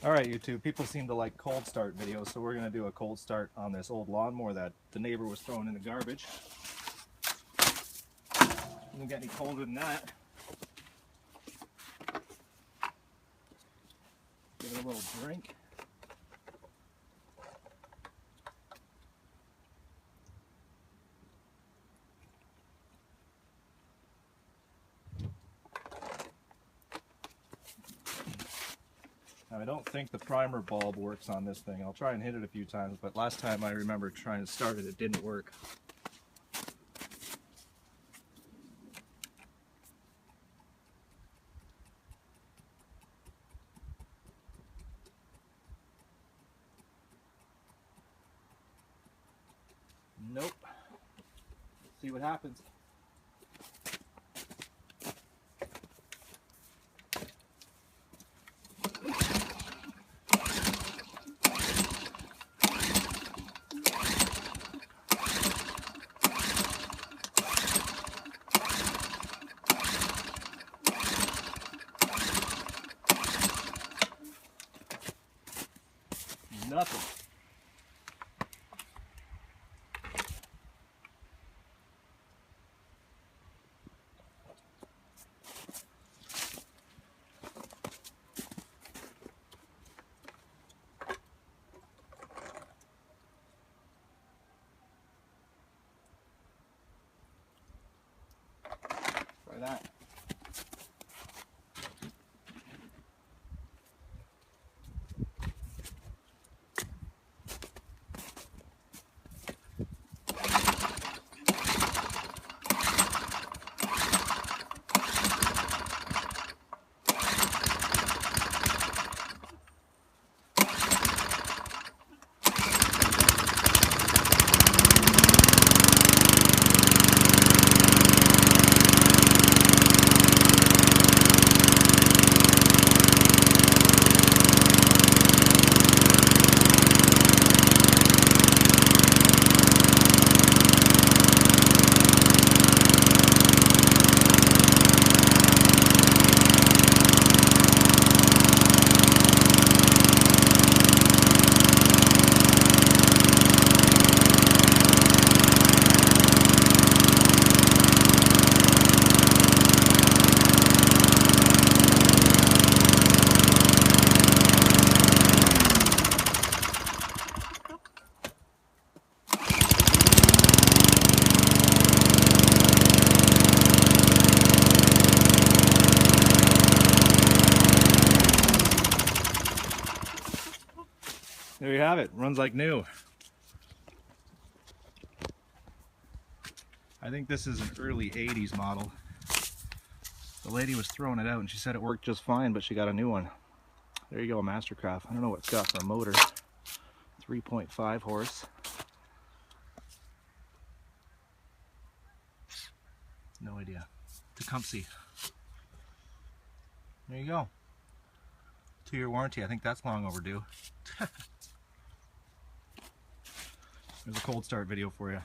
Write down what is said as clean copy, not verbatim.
Alright YouTube, people seem to like cold start videos, so we're going to do a cold start on this old lawnmower that the neighbor was throwing in the garbage. Doesn't get any colder than that. Give it a little drink. Now I don't think the primer bulb works on this thing. I'll try and hit it a few times, but last time I remember trying to start it, it didn't work. Nope. Let's see what happens. Nothing. Try that. There you have it. Runs like new. I think this is an early 80s model. The lady was throwing it out and she said it worked just fine, but she got a new one. There you go, a Mastercraft. I don't know what it's got for a motor. 3.5 horse. No idea. Tecumseh. There you go. 2-year warranty. I think that's long overdue. There's a cold start video for you.